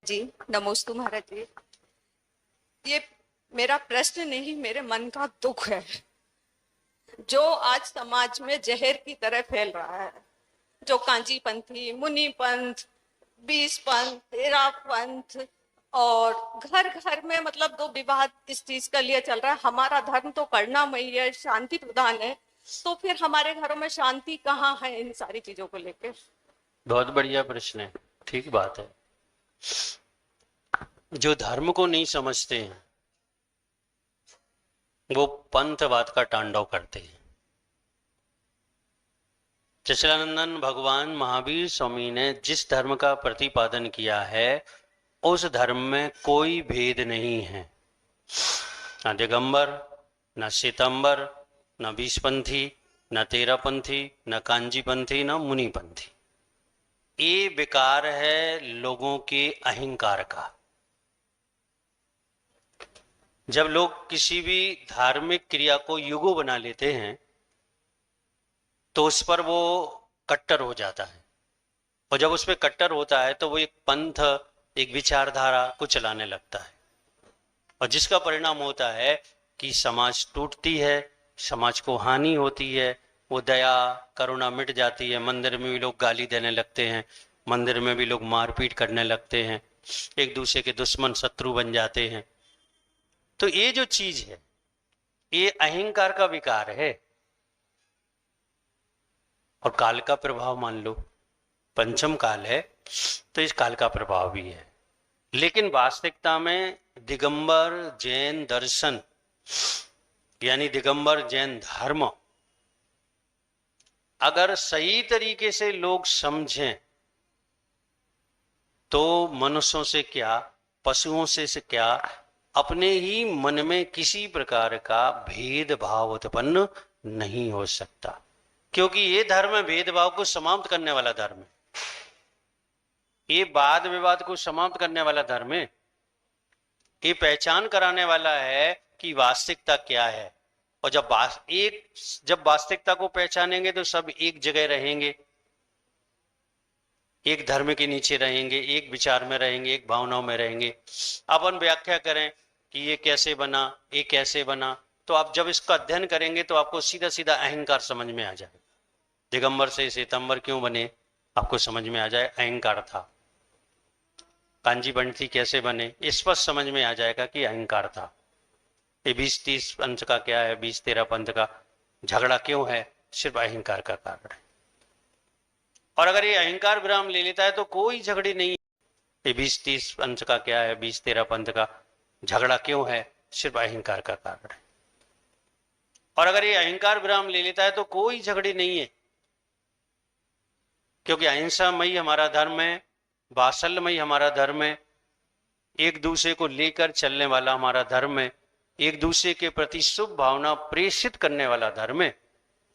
जी, नमोस्तु महाराज जी। ये मेरा प्रश्न नहीं, मेरे मन का दुख है जो आज समाज में जहर की तरह फैल रहा है। जो कांजी पंथी, मुनि पंथ, 20 पंथ, 13 पंथ और घर घर में मतलब दो विवाद इस चीज का लिए चल रहा है। हमारा धर्म तो करुणामयी है, शांति प्रधान है, तो फिर हमारे घरों में शांति कहाँ है इन सारी चीजों को लेकर? बहुत बढ़िया प्रश्न है। ठीक बात है। जो धर्म को नहीं समझते हैं वो पंथवाद का तांडव करते हैं। चचलानंदन भगवान महावीर स्वामी ने जिस धर्म का प्रतिपादन किया है उस धर्म में कोई भेद नहीं है। न दिगंबर, न श्वेतांबर, न 20पंथी, न 13पंथी, न कांजीपंथी, न मुनिपंथी। ये विकार है लोगों के अहंकार का। जब लोग किसी भी धार्मिक क्रिया को युगो बना लेते हैं तो उस पर वो कट्टर हो जाता है, और जब उस पर कट्टर होता है तो वो एक पंथ, एक विचारधारा को चलाने लगता है, और जिसका परिणाम होता है कि समाज टूटती है, समाज को हानि होती है, वो दया करुणा मिट जाती है। मंदिर में भी लोग गाली देने लगते हैं, मंदिर में भी लोग मारपीट करने लगते हैं, एक दूसरे के दुश्मन शत्रु बन जाते हैं। तो ये जो चीज है ये अहंकार का विकार है, और काल का प्रभाव मान लो, पंचम काल है तो इस काल का प्रभाव भी है। लेकिन वास्तविकता में दिगंबर जैन दर्शन यानी दिगंबर जैन धर्म अगर सही तरीके से लोग समझें तो मनुष्यों से क्या, पशुओं से क्या, अपने ही मन में किसी प्रकार का भेदभाव उत्पन्न नहीं हो सकता, क्योंकि ये धर्म भेदभाव को समाप्त करने वाला धर्म है। ये वाद विवाद को समाप्त करने वाला धर्म है। ये पहचान कराने वाला है कि वास्तविकता क्या है, और जब वास्तविकता को पहचानेंगे तो सब एक जगह रहेंगे, एक धर्म के नीचे रहेंगे, एक विचार में रहेंगे, एक भावनाओं में रहेंगे। अपन व्याख्या करें कि ये कैसे बना, ये कैसे बना, तो आप जब इसका अध्ययन करेंगे तो आपको सीधा सीधा अहंकार समझ में आ जाए। दिगंबर से श्वेतांबर क्यों बने आपको समझ में आ जाए, अहंकार था। कांजीपंथी कैसे बने स्पष्ट समझ में आ जाएगा कि अहंकार था। ये 20-30 पंथ का क्या है, 20-13 पंथ का झगड़ा क्यों है, सिर्फ अहंकार का कारण है। और अगर ये अहंकार विराम ले लेता है तो कोई झगड़े नहीं। ये 20-30 पंथ का क्या है, 20-13 पंथ का झगड़ा क्यों है, सिर्फ अहंकार का कारण है। और अगर ये अहंकार विराम ले लेता है तो कोई झगड़े नहीं है, क्योंकि अहिंसामयी हमारा धर्म है, वात्सल्यमयी हमारा धर्म है, एक दूसरे को लेकर चलने वाला हमारा धर्म है, एक दूसरे के प्रति शुभ भावना प्रेषित करने वाला धर्म है।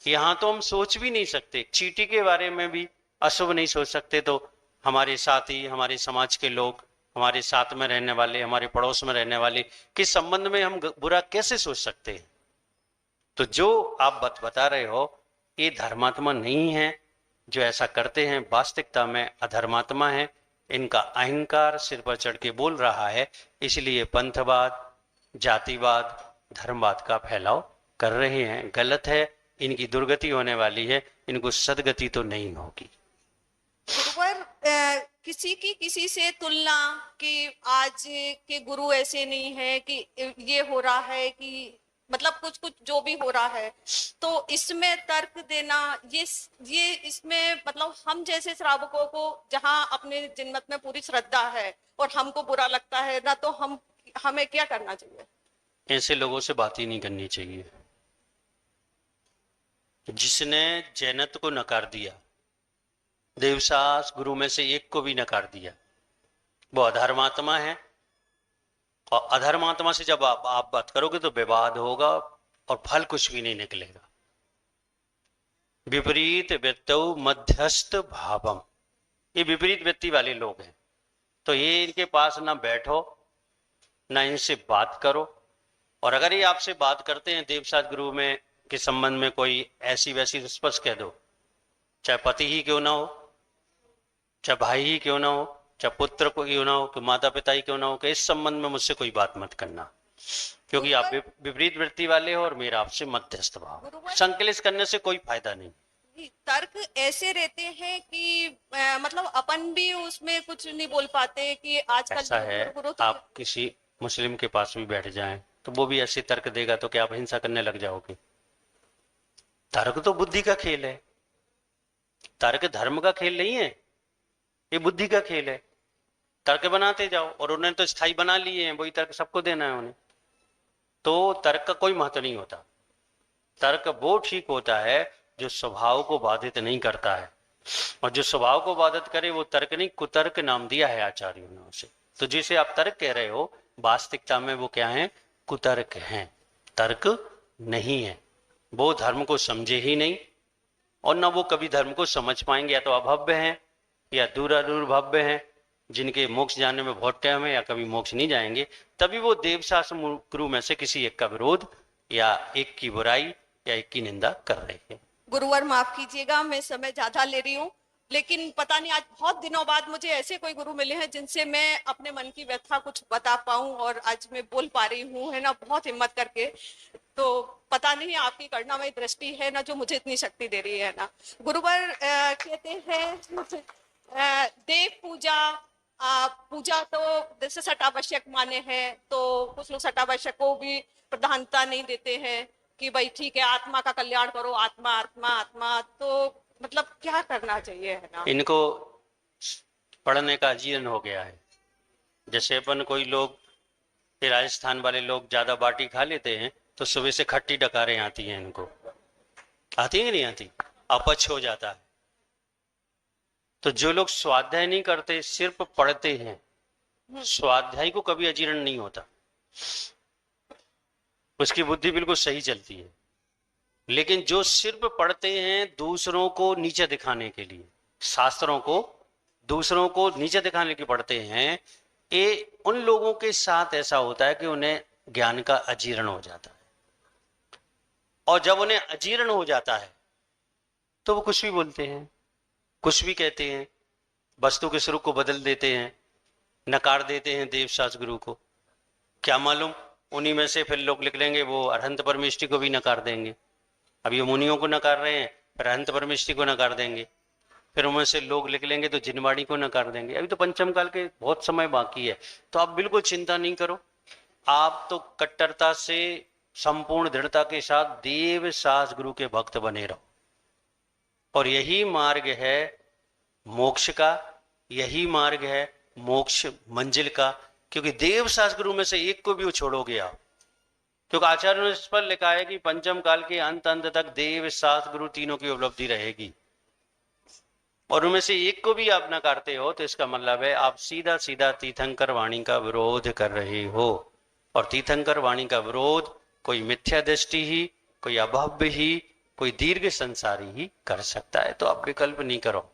यहां तो हम सोच भी नहीं सकते, चींटी के बारे में भी अशुभ नहीं सोच सकते, तो हमारे साथी, हमारे समाज के लोग, हमारे साथ में रहने वाले, हमारे पड़ोस में रहने वाले के संबंध में हम बुरा कैसे सोच सकते हैं? तो जो आप बता रहे हो ये धर्मात्मा नहीं है, जो ऐसा करते हैं वास्तविकता में अधर्मात्मा है। इनका अहंकार सिर पर चढ़ के बोल रहा है, इसलिए पंथवाद, जातिवाद, धर्मवाद का फैलाव कर रहे हैं। गलत है, इनकी दुर्गति होने वाली है, इनको सदगति तो नहीं होगी। गुरुवर, किसी की किसी से तुलना कि आज के गुरु ऐसे नहीं है, कि ये हो रहा है, कि मतलब कुछ कुछ जो भी हो रहा है, तो इसमें तर्क देना, ये इसमें मतलब हम जैसे श्रावकों को जहां अपने जिनमत में पूरी श्रद्धा है और हमको बुरा लगता है ना, तो हमें क्या करना चाहिए? ऐसे लोगों से बात ही नहीं करनी चाहिए। जिसने जैनत्व को नकार दिया, देवसास गुरु में से एक को भी नकार दिया, वो अधर्मात्मा है। और अधर्मात्मा से जब आप बात करोगे तो विवाद होगा और फल कुछ भी नहीं निकलेगा। विपरीत वृत्तौ मध्यस्थ भावम, ये विपरीत वृत्ति वाले लोग हैं, तो ये इनके पास ना बैठो, ना इनसे बात करो। और अगर ये आपसे बात करते हैं देवसास गुरु में के संबंध में कोई ऐसी वैसी, स्पष्ट कह दो, चाहे पति ही क्यों ना हो, चाहे भाई ही क्यों ना हो, चाहे पुत्र को क्यों ना हो, कि माता पिता ही क्यों ना हो, कि इस संबंध में मुझसे कोई बात मत करना, क्योंकि आप विपरीत वृत्ति वाले हो और मेरा आपसे मध्यस्थ भाव। संकलित करने से कोई फायदा नहीं। तर्क ऐसे रहते हैं कि मतलब अपन भी उसमें कुछ नहीं बोल पाते कि आजकल ऐसा है, आप किसी मुस्लिम के पास भी बैठ जाएं तो वो भी ऐसे तर्क देगा तो क्या आप हिंसा करने लग जाओगे? तर्क तो बुद्धि का खेल है, तर्क धर्म का खेल नहीं है, ये बुद्धि का खेल है। तर्क बनाते जाओ, और उन्होंने तो स्थायी बना लिए हैं, वही तर्क सबको देना है उन्हें, तो तर्क का कोई महत्व नहीं होता। तर्क वो ठीक होता है जो स्वभाव को बाधित नहीं करता है, और जो स्वभाव को बाधित करे वो तर्क नहीं, कुतर्क नाम दिया है आचार्यों ने उसे। तो जिसे आप तर्क कह रहे हो, वास्तविकता में वो क्या है? कुतर्क हैं, तर्क नहीं है। वो धर्म को समझे ही नहीं, और न वो कभी धर्म को समझ पाएंगे, या तो अभव्य हैं या दूरादूर हैं, जिनके मोक्ष जाने में बहुत टाइम है या कभी मोक्ष नहीं जाएंगे, तभी वो देवशास्त्र गुरु में से किसी एक का विरोध या एक की बुराई या एक की निंदा कर रहे हैं। गुरुवर माफ कीजिएगा, मैं समय ज्यादा ले रही हूँ, लेकिन पता नहीं आज बहुत दिनों बाद मुझे ऐसे कोई गुरु मिले हैं जिनसे मैं अपने मन की व्यथा कुछ बता पाऊं, और आज मैं बोल पा रही हूँ, है ना, बहुत हिम्मत करके। तो पता नहीं आपकी करुणामय दृष्टि है ना जो मुझे इतनी शक्ति दे रही है ना। गुरुवर कहते हैं देव पूजा, पूजा तो जैसे सटावश्यक माने हैं, तो कुछ लोग सटावश्यक को भी प्रधानता नहीं देते हैं कि भाई ठीक है आत्मा का कल्याण करो, आत्मा आत्मा आत्मा। तो मतलब क्या करना चाहिए, है ना? इनको पढ़ने का अजीर्ण हो गया है। जैसे अपन कोई लोग, राजस्थान वाले लोग ज्यादा बाटी खा लेते हैं तो सुबह से खट्टी डकारें आती हैं, इनको आती है कि नहीं आती? अपच हो जाता है। तो जो लोग स्वाध्याय नहीं करते, सिर्फ पढ़ते हैं, स्वाध्याय को कभी अजीर्ण नहीं होता, उसकी बुद्धि बिल्कुल सही चलती है। लेकिन जो सिर्फ पढ़ते हैं दूसरों को नीचे दिखाने के लिए, शास्त्रों को दूसरों को नीचे दिखाने के लिए पढ़ते हैं, ये उन लोगों के साथ ऐसा होता है कि उन्हें ज्ञान का अजीर्ण हो जाता है। और जब उन्हें अजीर्ण हो जाता है तो वो कुछ भी बोलते हैं, कुछ भी कहते हैं, वस्तु के स्वरूप को बदल देते हैं, नकार देते हैं देवशास्त्र गुरु को। क्या मालूम उन्हीं में से फिर लोग लिख लेंगे वो अरहंत परमेष्टि को भी नकार देंगे। अब ये मुनियों को नकार रहे हैं, फिर अरहंत परमेष्टि को नकार देंगे, फिर उनमें से लोग लिख लेंगे तो जिनवाणी को नकार देंगे। अभी तो पंचम काल के बहुत समय बाकी है, तो आप बिल्कुल चिंता नहीं करो। आप तो कट्टरता से, संपूर्ण दृढ़ता के साथ देव शास्त्र गुरु के भक्त बने रहो, और यही मार्ग है मोक्ष का, यही मार्ग है मोक्ष मंजिल का। क्योंकि देव शास्त्र गुरु में से एक को भी वो छोड़ोगे आप, क्योंकि आचार्य ने इस पर लिखा है कि पंचम काल के अंत तक देव शास्त्र गुरु तीनों की उपलब्धि रहेगी, और उनमें से एक को भी आप नकारते हो तो इसका मतलब है आप सीधा सीधा तीर्थंकर वाणी का विरोध कर रहे हो। और तीर्थंकर वाणी का विरोध कोई मिथ्या दृष्टि ही, कोई अभव्य ही, कोई दीर्घ संसारी ही कर सकता है। तो आप विकल्प नहीं करो,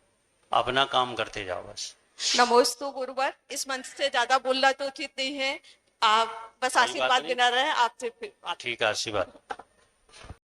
अपना काम करते जाओ बस। नमोस्तु गुरुवर, इस मंच से ज्यादा बोलना तो उचित नहीं है, आप बस आशीर्वाद देना रहे आपसे। फिर ठीक है, आशीर्वाद।